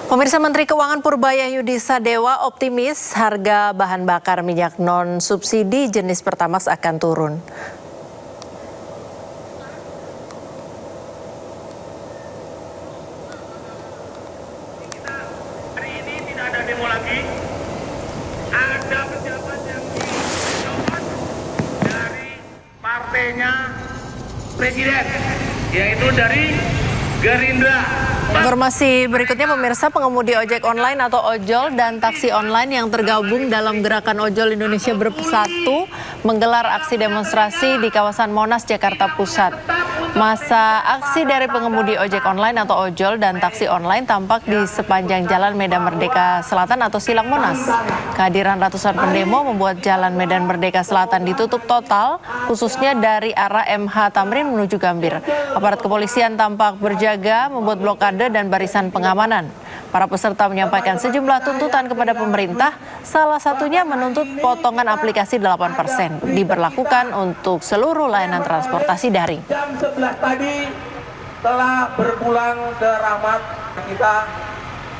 Pemirsa, Menteri Keuangan Purbayayudi Sadewa optimis harga bahan bakar minyak non-subsidi jenis Pertamax akan turun. Hari ini tidak ada demo lagi, ada pejabat yang dicopot dari partainya Presiden, yaitu dari Gerindra. Informasi berikutnya, pemirsa, pengemudi ojek online atau ojol dan taksi online yang tergabung dalam gerakan Ojol Indonesia Bersatu menggelar aksi demonstrasi di kawasan Monas, Jakarta Pusat. Masa aksi dari pengemudi ojek online atau ojol dan taksi online tampak di sepanjang Jalan Medan Merdeka Selatan atau Silang Monas. Kehadiran ratusan pendemo membuat Jalan Medan Merdeka Selatan ditutup total, khususnya dari arah MH Tamrin menuju Gambir. Aparat kepolisian tampak berjaga membuat blokade dan barisan pengamanan. Para peserta menyampaikan sejumlah tuntutan kepada pemerintah, salah satunya menuntut potongan aplikasi 8% diberlakukan untuk seluruh layanan transportasi daring. Jam 11 tadi telah berpulang ke Rahmat kita,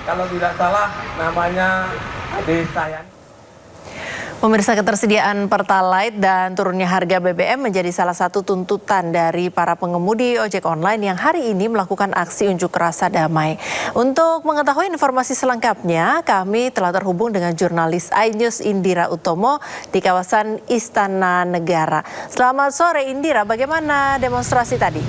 kalau tidak salah namanya Ade Sayan. Pemirsa, ketersediaan Pertalite dan turunnya harga BBM menjadi salah satu tuntutan dari para pengemudi ojek online yang hari ini melakukan aksi unjuk rasa damai. Untuk mengetahui informasi selengkapnya, kami telah terhubung dengan jurnalis iNews Indira Utomo di kawasan Istana Negara. Selamat sore Indira, bagaimana demonstrasi tadi?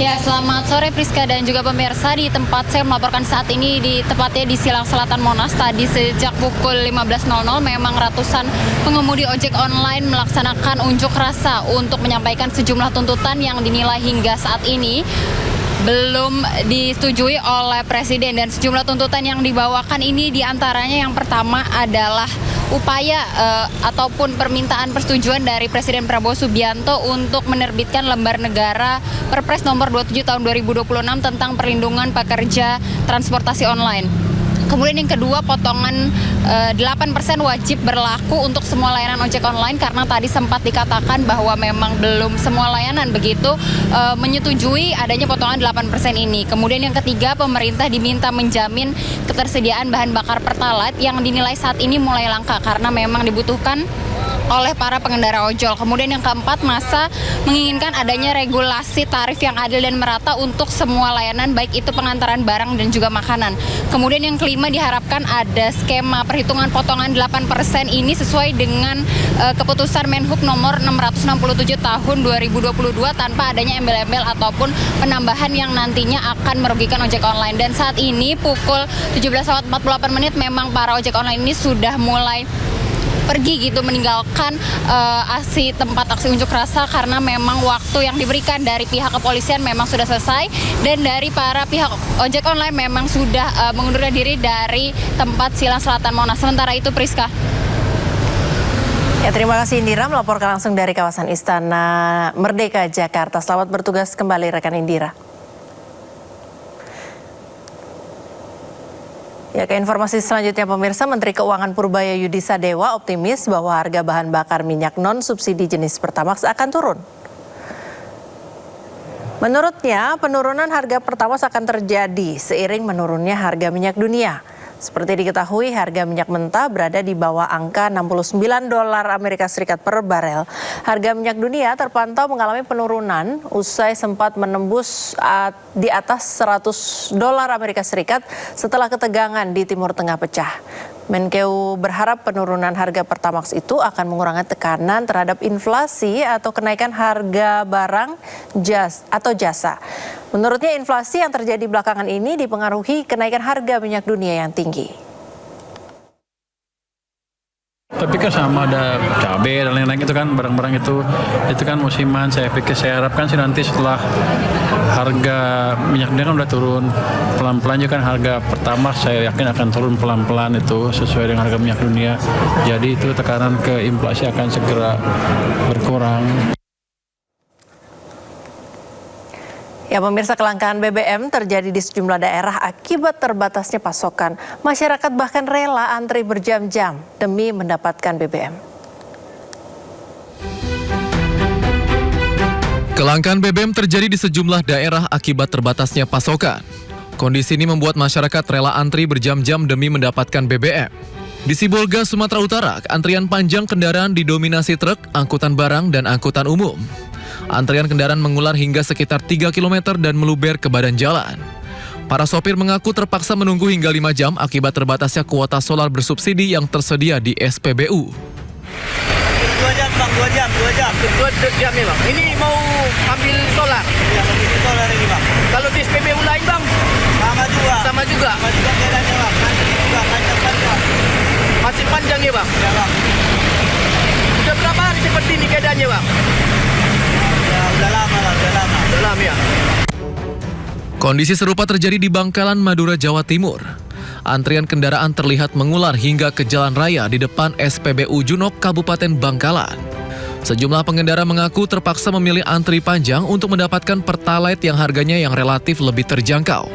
Ya, selamat sore Priska dan juga pemirsa. Di tempat saya melaporkan saat ini, tepatnya di Silang Selatan Monas, tadi sejak pukul 15.00 memang ratusan pengemudi ojek online melaksanakan unjuk rasa untuk menyampaikan sejumlah tuntutan yang dinilai hingga saat ini belum disetujui oleh Presiden. Dan sejumlah tuntutan yang dibawakan ini diantaranya yang pertama adalah upaya ataupun permintaan persetujuan dari Presiden Prabowo Subianto untuk menerbitkan lembar negara Perpres nomor 27 tahun 2026 tentang perlindungan pekerja transportasi online. Kemudian yang kedua, potongan 8% wajib berlaku untuk semua layanan ojek online, karena tadi sempat dikatakan bahwa memang belum semua layanan begitu menyetujui adanya potongan 8% ini. Kemudian yang ketiga, pemerintah diminta menjamin ketersediaan bahan bakar Pertalite yang dinilai saat ini mulai langka karena memang dibutuhkan oleh para pengendara ojol. Kemudian yang keempat, masa menginginkan adanya regulasi tarif yang adil dan merata untuk semua layanan, baik itu pengantaran barang dan juga makanan. Kemudian yang kelima, diharapkan ada skema perhitungan potongan 8% ini sesuai dengan keputusan Menhub nomor 667 tahun 2022 tanpa adanya embel-embel ataupun penambahan yang nantinya akan merugikan ojek online. Dan saat ini pukul 17.48 memang para ojek online ini sudah mulai pergi gitu, meninggalkan tempat aksi unjuk rasa karena memang waktu yang diberikan dari pihak kepolisian memang sudah selesai, dan dari para pihak ojek online memang sudah mengundurkan diri dari tempat Silang Selatan Monas. Sementara itu, Priska. Ya, terima kasih Indira melaporkan langsung dari kawasan Istana Merdeka, Jakarta. Selamat bertugas kembali rekan Indira. Ya, ke informasi selanjutnya pemirsa, Menteri Keuangan Purbayayudi Sadewa optimis bahwa harga bahan bakar minyak non-subsidi jenis Pertamax akan turun. Menurutnya, penurunan harga Pertamax akan terjadi seiring menurunnya harga minyak dunia. Seperti diketahui, harga minyak mentah berada di bawah angka $69 Amerika Serikat per barel. Harga minyak dunia terpantau mengalami penurunan usai sempat menembus di atas $100 Amerika Serikat setelah ketegangan di Timur Tengah pecah. Menkeu berharap penurunan harga Pertamax itu akan mengurangi tekanan terhadap inflasi atau kenaikan harga barang atau jasa. Menurutnya, inflasi yang terjadi belakangan ini dipengaruhi kenaikan harga minyak dunia yang tinggi. Tapi kan sama ada cabai dan lain-lain itu kan, barang-barang itu kan musiman. Saya harapkan sih nanti setelah harga minyak dunia kan udah turun pelan-pelan juga kan, harga Pertamax saya yakin akan turun pelan-pelan itu sesuai dengan harga minyak dunia. Jadi itu tekanan ke inflasi akan segera berkurang. Ya, pemirsa, kelangkaan BBM terjadi di sejumlah daerah akibat terbatasnya pasokan. Masyarakat bahkan rela antri berjam-jam demi mendapatkan BBM. Kelangkaan BBM terjadi di sejumlah daerah akibat terbatasnya pasokan. Kondisi ini membuat masyarakat rela antri berjam-jam demi mendapatkan BBM. Di Sibolga, Sumatera Utara, antrian panjang kendaraan didominasi truk, angkutan barang, dan angkutan umum. Antrian kendaraan mengular hingga sekitar 3 km dan meluber ke badan jalan. Para sopir mengaku terpaksa menunggu hingga 5 jam akibat terbatasnya kuota solar bersubsidi yang tersedia di SPBU. 2 jam bang, 2 jam. 2 jam nih bang. Ini mau ambil solar. Ya, begitu solar ini bang. Kalau di SPBU lain bang, Sama juga. sama juga. Sama juga keadaannya bang. Nanti juga panjang. Masih panjang ya bang. Ya bang. Sudah berapa hari seperti ini keadaannya bang? Ya udah lama lah, udah lama. Udah lama ya. Kondisi serupa terjadi di Bangkalan, Madura, Jawa Timur. Antrian kendaraan terlihat mengular hingga ke jalan raya di depan SPBU Junok, Kabupaten Bangkalan. Sejumlah pengendara mengaku terpaksa memilih antri panjang untuk mendapatkan Pertalite yang harganya yang relatif lebih terjangkau.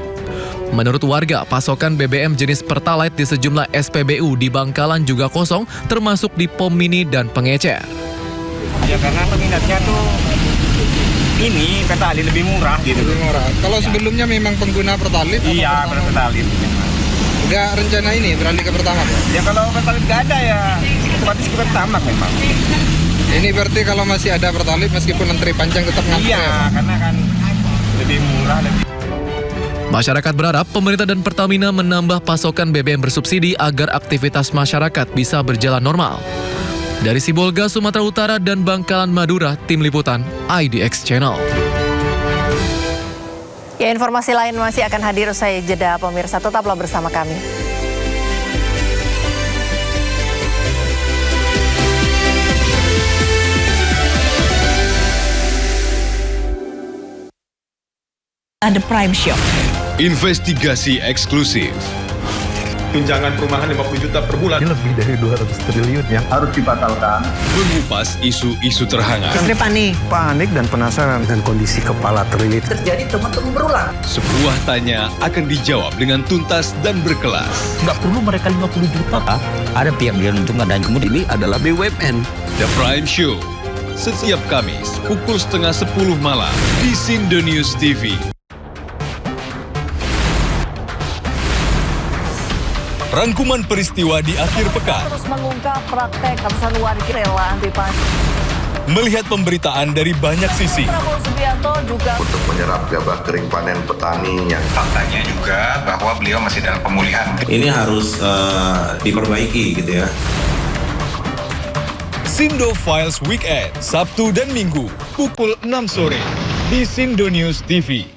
Menurut warga, pasokan BBM jenis Pertalite di sejumlah SPBU di Bangkalan juga kosong, termasuk di pom mini dan pengecer. Ya karena peminatnya tuh ini Pertalite lebih murah gitu. Lebih murah. Kalau sebelumnya memang pengguna Pertalite? Iya, atau Pertalite. Nggak rencana ini beralih ke Pertamax? Ya kalau Pertalite nggak ada ya otomatis ke Pertamax memang. Ini berarti kalau masih ada Pertalite meskipun antri panjang tetap ngantri Iya, ya? karena kan lebih murah, lebih. Masyarakat berharap pemerintah dan Pertamina menambah pasokan BBM bersubsidi agar aktivitas masyarakat bisa berjalan normal. Dari Sibolga, Sumatera Utara dan Bangkalan, Madura, Tim Liputan IDX Channel. Ya, informasi lain masih akan hadir usai jeda pemirsa. Tetaplah bersama kami. The Prime Show. Investigasi eksklusif. Tunjangan perumahan 50 juta per bulan. Ini lebih dari 200 triliun yang harus dibatalkan. Mengupas isu-isu terhangat. Istri Panik dan penasaran dengan kondisi kepala terlilit. terjadi teman-teman berulang. Sebuah tanya akan dijawab dengan tuntas dan berkelas. Nggak perlu mereka 50 juta. Ada pihak yang diuntungkan dan kemudian Ini adalah BUMN. The Prime Show. Setiap Kamis pukul 9:30 malam di Sindo News TV. Rangkuman peristiwa di akhir pekan. Terus mengungkap praktek ratusan warga rela anti pajak. Melihat pemberitaan dari banyak sisi. Prabowo Subianto juga Untuk menyerap gabah kering panen petani yang faktanya juga bahwa beliau masih dalam pemulihan. Ini harus diperbaiki gitu ya. Sindo Files Weekend, Sabtu dan Minggu, pukul 6 sore di Sindo News TV.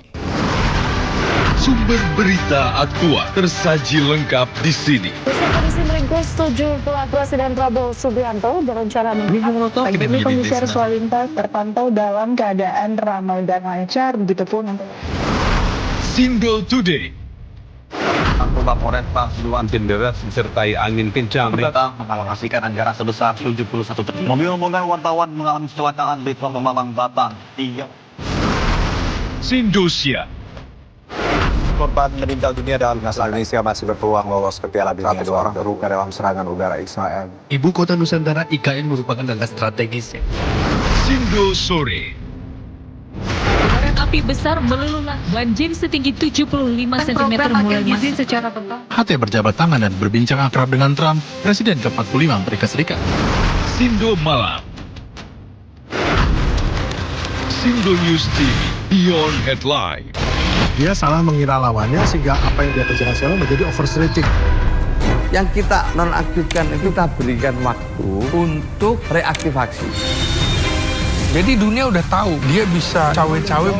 Sumber berita aktual tersaji lengkap di sini. Komisi meringkus 7 Presiden Prabowo Subianto berencana menghadiri Komisi Arus Lalu Lintas terpantau dalam keadaan ramai dan lancar, begitu pun untuk Sindo Today. Laporan Pasuruan Bendera disertai angin kencang mengalokasikan anggaran sebesar 71 triliun. Mobil-mobil wartawan mengalami kecelakaan di Pemalang Batang. Sindosia. Korban meninggal dunia dalam nasional Indonesia masih berpeluang lolos ke Piala Dunia. 100 orang terluka dalam serangan udara Israel. Ibu kota Nusantara IKN merupakan daerah strategis. Sindo Sore. Kobaran api besar meluluh banjir setinggi 75 cm mulai masih secara total. HT berjabat tangan dan berbincang akrab dengan Trump, Presiden ke-45 Amerika Serikat. Sindo Malam. Sindo News TV, Beyond Headline. Dia salah mengira lawannya sehingga apa yang dia kerjakan menjadi overstretching. Yang kita nonaktifkan itu kita berikan waktu untuk reaktivasi. Jadi dunia udah tahu dia bisa cawe-cawe